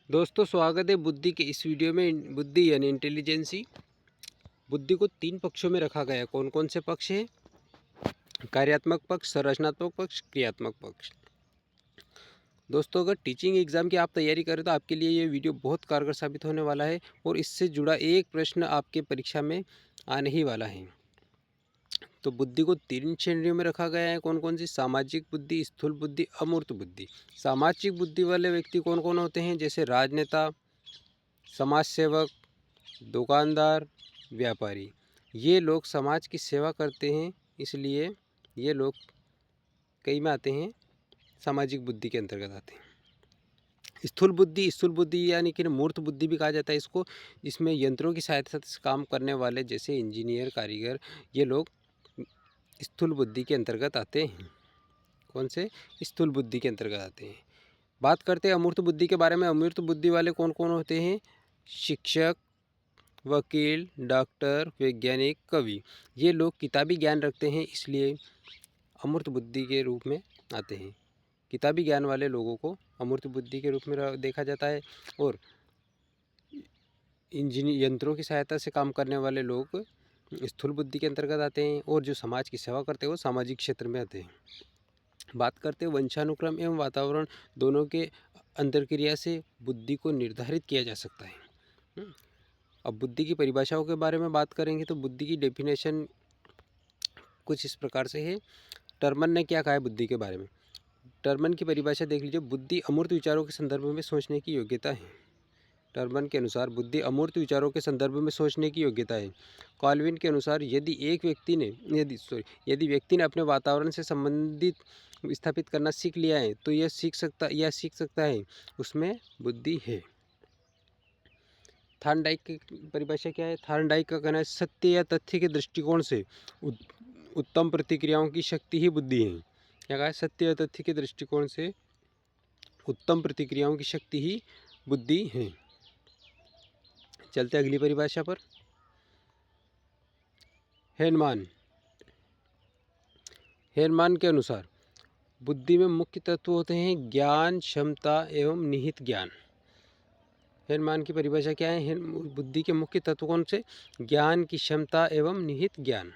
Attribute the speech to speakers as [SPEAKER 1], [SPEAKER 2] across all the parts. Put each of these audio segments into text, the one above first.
[SPEAKER 1] दोस्तों स्वागत है बुद्धि के इस वीडियो में। बुद्धि यानी इंटेलिजेंसी। बुद्धि को तीन पक्षों में रखा गया है। कौन कौन से पक्ष हैं? कार्यात्मक पक्ष, संरचनात्मक पक्ष, क्रियात्मक पक्ष। दोस्तों अगर टीचिंग एग्जाम की आप तैयारी करें तो आपके लिए ये वीडियो बहुत कारगर साबित होने वाला है और इससे जुड़ा एक प्रश्न आपके परीक्षा में आने ही वाला है। तो बुद्धि को तीन श्रेणियों में रखा गया है। कौन कौन सी? सामाजिक बुद्धि, स्थूल बुद्धि, अमूर्त बुद्धि। सामाजिक बुद्धि वाले व्यक्ति कौन कौन होते हैं? जैसे राजनेता, समाज सेवक, दुकानदार, व्यापारी। ये लोग समाज की सेवा करते हैं, इसलिए ये लोग कई में आते हैं, सामाजिक बुद्धि के अंतर्गत आते हैं। स्थूल बुद्धि यानी कि मूर्त बुद्धि भी कहा जाता है इसको। इसमें यंत्रों की सहायता से काम करने वाले जैसे इंजीनियर, कारीगर, ये लोग स्थूल बुद्धि के अंतर्गत आते हैं। कौन से? स्थूल बुद्धि के अंतर्गत आते हैं। बात करते हैं अमूर्त बुद्धि के बारे में। अमूर्त बुद्धि वाले कौन कौन होते हैं? शिक्षक, वकील, डॉक्टर, वैज्ञानिक, कवि। ये लोग किताबी ज्ञान रखते हैं, इसलिए अमूर्त बुद्धि के रूप में आते हैं। किताबी ज्ञान वाले लोगों को अमूर्त बुद्धि के रूप में देखा जाता है। और यंत्रों की सहायता से काम करने वाले लोग स्थूल बुद्धि के अंतर्गत आते हैं। और जो समाज की सेवा करते हैं वो सामाजिक क्षेत्र में आते हैं। बात करते हैं वंशानुक्रम एवं वातावरण दोनों के अंतर्क्रिया से बुद्धि को निर्धारित किया जा सकता है। अब बुद्धि की परिभाषाओं के बारे में बात करेंगे तो बुद्धि की डेफिनेशन कुछ इस प्रकार से है। टर्मन ने क्या कहा है बुद्धि के बारे में? टर्मन की परिभाषा देख लीजिए। बुद्धि अमूर्त विचारों के संदर्भ में सोचने की योग्यता है। टर्मन के अनुसार बुद्धि अमूर्त विचारों के संदर्भ में सोचने की योग्यता है। कॉल्विन के अनुसार यदि व्यक्ति ने अपने वातावरण से संबंधित स्थापित करना सीख लिया है तो यह सीख सकता है, उसमें बुद्धि है। थार्नडाइक की परिभाषा क्या है? थार्नडाइक का कहना है सत्य या तथ्य के दृष्टिकोण से उत्तम प्रतिक्रियाओं की शक्ति ही बुद्धि है। क्या कहा है? सत्य या तथ्य के दृष्टिकोण से उत्तम प्रतिक्रियाओं की शक्ति ही बुद्धि है। चलते अगली परिभाषा पर। हेनमान के अनुसार बुद्धि में मुख्य तत्व होते हैं ज्ञान, क्षमता एवं निहित ज्ञान। हेनमान की परिभाषा क्या है? बुद्धि के मुख्य तत्व कौन से? ज्ञान की क्षमता एवं निहित ज्ञान।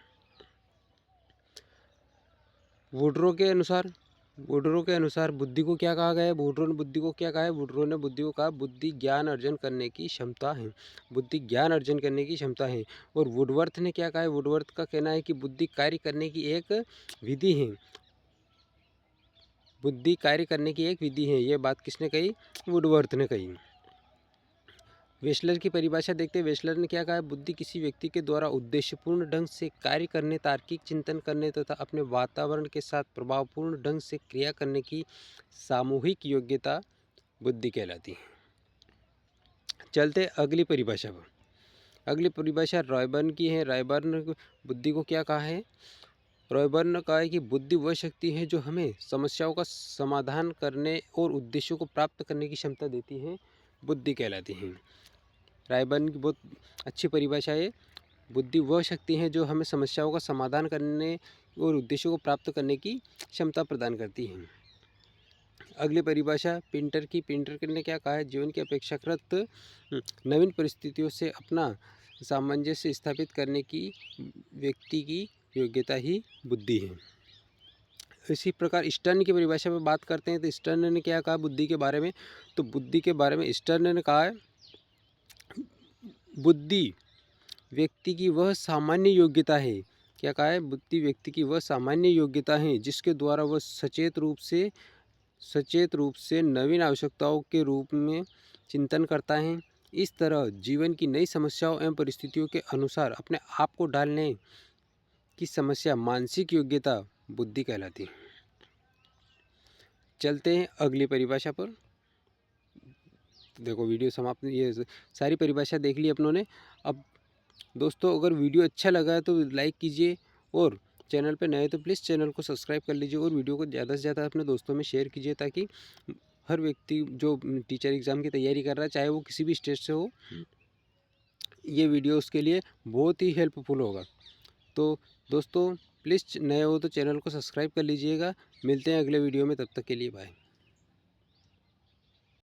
[SPEAKER 1] वुडरो के अनुसार बुद्धि को क्या कहा गया है? वुडरो ने बुद्धि को क्या कहा है? वुडरो ने बुद्धि को कहा बुद्धि ज्ञान अर्जन करने की क्षमता है। बुद्धि ज्ञान अर्जन करने की क्षमता है। और वुडवर्थ ने क्या कहा है? वुडवर्थ का कहना है कि बुद्धि कार्य करने की एक विधि है। बुद्धि कार्य करने की एक विधि है। यह बात किसने कही? वुडवर्थ ने कही। वेस्लर की परिभाषा देखते हैं। वेस्लर ने क्या कहा है? बुद्धि किसी व्यक्ति के द्वारा उद्देश्यपूर्ण ढंग से कार्य करने, तार्किक चिंतन करने तथा अपने वातावरण के साथ प्रभावपूर्ण ढंग से क्रिया करने की सामूहिक योग्यता बुद्धि कहलाती है। चलते अगली परिभाषा पर। अगली परिभाषा रॉयबर्न की है। रॉयबर्न बुद्धि को क्या कहा है? रॉयबर्न ने कहा है कि बुद्धि वह शक्ति है जो हमें समस्याओं का समाधान करने और उद्देश्यों को प्राप्त करने की क्षमता देती है, बुद्धि कहलाती है। रायबर्न की बहुत अच्छी परिभाषा है। बुद्धि वह शक्ति है जो हमें समस्याओं का समाधान करने और उद्देश्यों को प्राप्त करने की क्षमता प्रदान करती है। अगली परिभाषा पिंटर ने क्या कहा है? जीवन की अपेक्षाकृत नवीन परिस्थितियों से अपना सामंजस्य स्थापित करने की व्यक्ति की योग्यता ही बुद्धि है। इसी प्रकार स्टर्न की परिभाषा में बात करते हैं तो स्टर्न ने क्या कहा बुद्धि के बारे में? तो बुद्धि के बारे में स्टर्न ने कहा है बुद्धि व्यक्ति की वह सामान्य योग्यता है। क्या कहा है? बुद्धि व्यक्ति की वह सामान्य योग्यता है जिसके द्वारा वह सचेत रूप से नवीन आवश्यकताओं के रूप में चिंतन करता है। इस तरह जीवन की नई समस्याओं एवं परिस्थितियों के अनुसार अपने आप को ढालने की समस्या मानसिक योग्यता बुद्धि कहलाती है। चलते हैं अगली परिभाषा पर। देखो वीडियो समाप्त, ये सारी परिभाषा देख ली अपनों ने। अब दोस्तों अगर वीडियो अच्छा लगा है तो लाइक कीजिए और चैनल पे नए तो प्लीज़ चैनल को सब्सक्राइब कर लीजिए और वीडियो को ज़्यादा से ज़्यादा अपने दोस्तों में शेयर कीजिए ताकि हर व्यक्ति जो टीचर एग्ज़ाम की तैयारी कर रहा है, चाहे वो किसी भी स्टेट से हो, ये वीडियो उसके लिए बहुत ही हेल्पफुल होगा। तो दोस्तों प्लीज़ नए हो तो चैनल को सब्सक्राइब कर लीजिएगा। मिलते हैं अगले वीडियो में, तब तक के लिए बाय।